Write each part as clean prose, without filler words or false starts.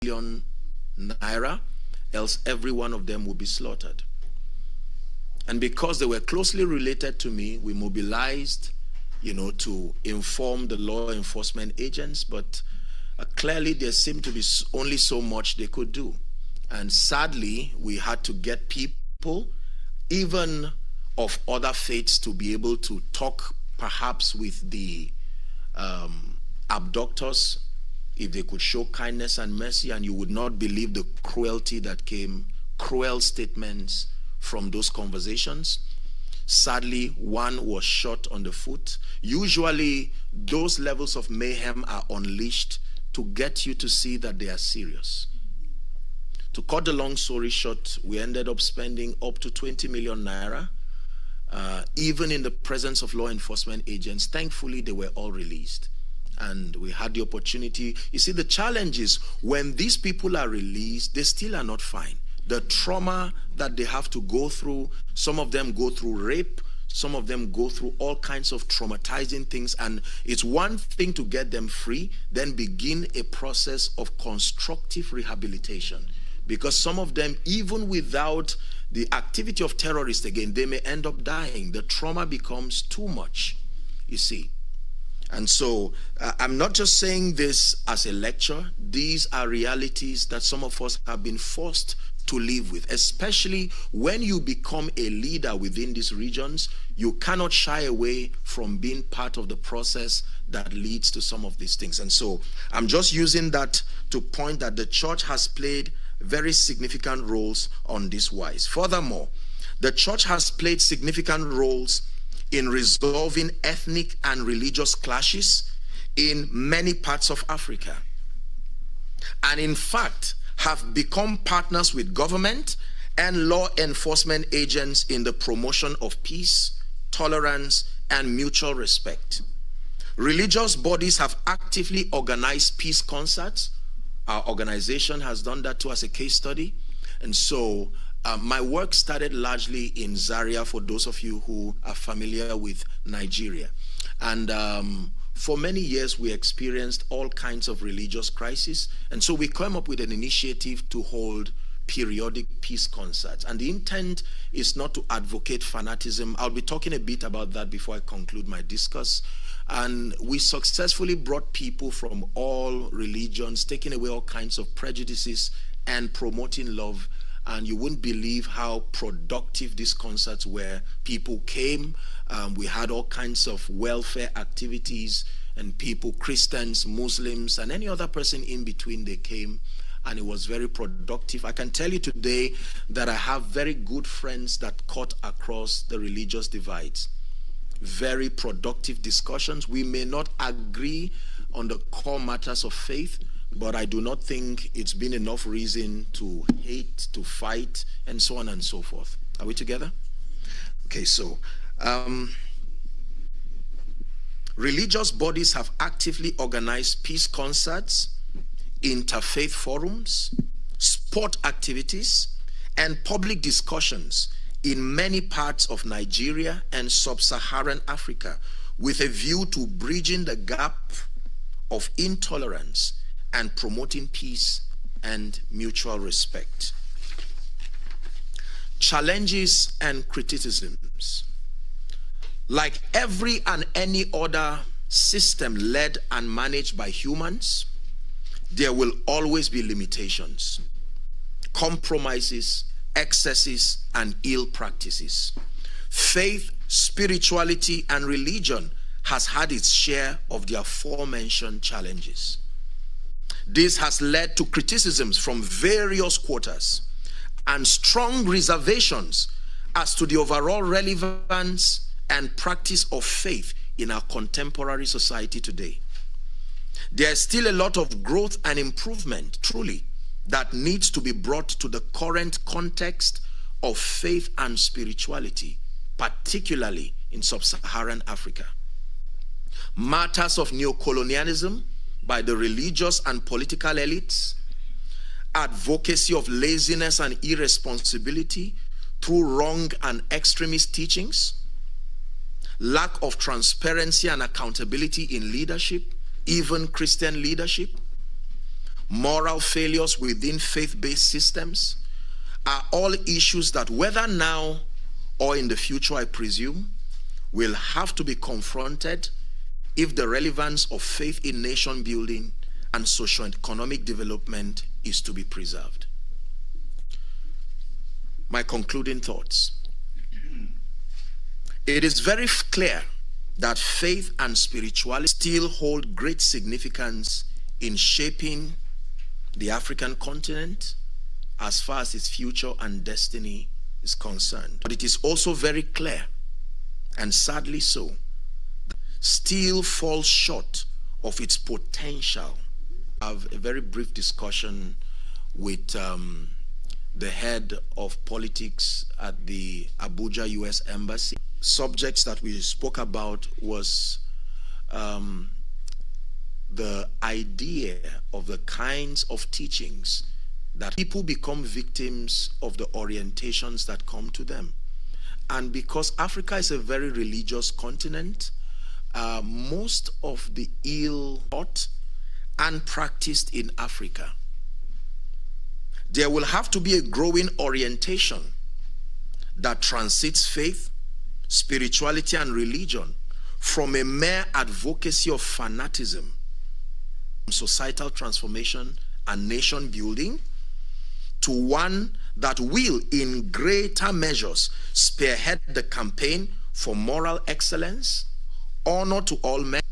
million naira, else every one of them would be slaughtered. And because they were closely related to me, we mobilized, to inform the law enforcement agents, but clearly there seemed to be only so much they could do. And sadly, we had to get people, even of other faiths, to be able to talk perhaps with the abductors, if they could show kindness and mercy, and you would not believe the cruelty that came, cruel statements from those conversations. Sadly, one was shot on the foot. Usually, those levels of mayhem are unleashed to get you to see that they are serious. To cut the long story short, we ended up spending up to 20 million naira, even in the presence of law enforcement agents. Thankfully, they were all released. And we had the opportunity. You see, the challenge is when these people are released, they still are not fine. The trauma that they have to go through, some of them go through rape, some of them go through all kinds of traumatizing things, and it's one thing to get them free, then begin a process of constructive rehabilitation. Because some of them, even without the activity of terrorists again, they may end up dying. The trauma becomes too much, you see. And so I'm not just saying this as a lecture. These are realities that some of us have been forced to live with, especially when you become a leader within these regions. You cannot shy away from being part of the process that leads to some of these things. And so I'm just using that to point that the church has played very significant roles on this wise. Furthermore, the church has played significant roles in resolving ethnic and religious clashes in many parts of Africa. And in fact, have become partners with government and law enforcement agents in the promotion of peace, tolerance, and mutual respect. Religious bodies have actively organized peace concerts. Our organization has done that too as a case study. And so my work started largely in Zaria, for those of you who are familiar with Nigeria. And for many years, we experienced all kinds of religious crises. And so we came up with an initiative to hold periodic peace concerts. And the intent is not to advocate fanaticism. I'll be talking a bit about that before I conclude my discourse. And we successfully brought people from all religions, taking away all kinds of prejudices and promoting love. And you wouldn't believe how productive these concerts were. People came, we had all kinds of welfare activities, and people, Christians, Muslims, and any other person in between, they came, and it was very productive. I can tell you today that I have very good friends that cut across the religious divides. Very productive discussions. We may not agree on the core matters of faith, but I do not think it's been enough reason to hate, to fight, and so on and so forth. Are we together? Okay, so religious bodies have actively organized peace concerts, interfaith forums, sport activities, and public discussions in many parts of Nigeria and sub-Saharan Africa with a view to bridging the gap of intolerance and promoting peace and mutual respect. Challenges and criticisms. Like every and any other system led and managed by humans, there will always be limitations, compromises, excesses, and ill practices. Faith, spirituality, and religion has had its share of the aforementioned challenges. This has led to criticisms from various quarters and strong reservations as to the overall relevance and practice of faith in our contemporary society today. There is still a lot of growth and improvement, truly, that needs to be brought to the current context of faith and spirituality, particularly in sub-Saharan Africa. Matters of neocolonialism by the religious and political elites, advocacy of laziness and irresponsibility through wrong and extremist teachings, lack of transparency and accountability in leadership, even Christian leadership, moral failures within faith-based systems are all issues that, whether now or in the future, I presume, will have to be confronted if the relevance of faith in nation building and socio-economic development is to be preserved. My concluding thoughts. It is very clear that faith and spirituality still hold great significance in shaping the African continent as far as its future and destiny is concerned. But it is also very clear, and sadly so, still falls short of its potential. I have a very brief discussion with the head of politics at the Abuja U.S. Embassy. Subjects that we spoke about was the idea of the kinds of teachings that people become victims of the orientations that come to them. And because Africa is a very religious continent, most of the ill taught and practiced in Africa, there will have to be a growing orientation that transcends faith, spirituality, and religion from a mere advocacy of fanaticism, societal transformation and nation building, to one that will, in greater measures, spearhead the campaign for moral excellence, honor to all men.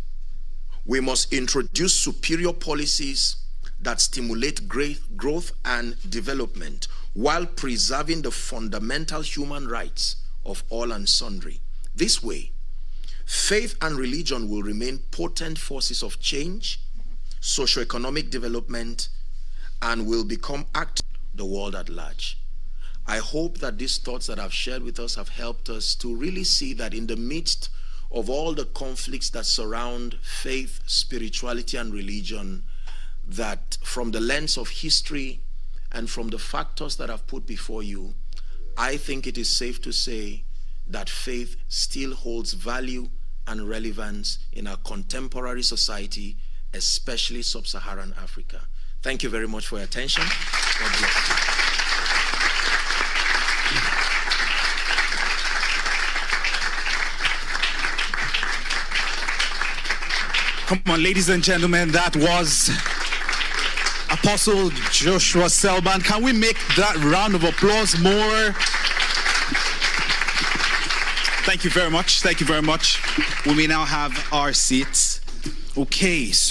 We must introduce superior policies that stimulate great growth and development while preserving the fundamental human rights of all and sundry. This way, faith and religion will remain potent forces of change, socio-economic development, and will become active in the world at large. I hope that these thoughts that I've shared with us have helped us to really see that in the midst of all the conflicts that surround faith, spirituality, and religion, that from the lens of history and from the factors that I've put before you, I think it is safe to say that faith still holds value and relevance in our contemporary society, especially sub-Saharan Africa. Thank you very much for your attention. God bless you. Come on, ladies and gentlemen, that was Apostle Joshua Selman. Can we make that round of applause more? Thank you very much. Thank you very much. We may now have our seats. Okay, so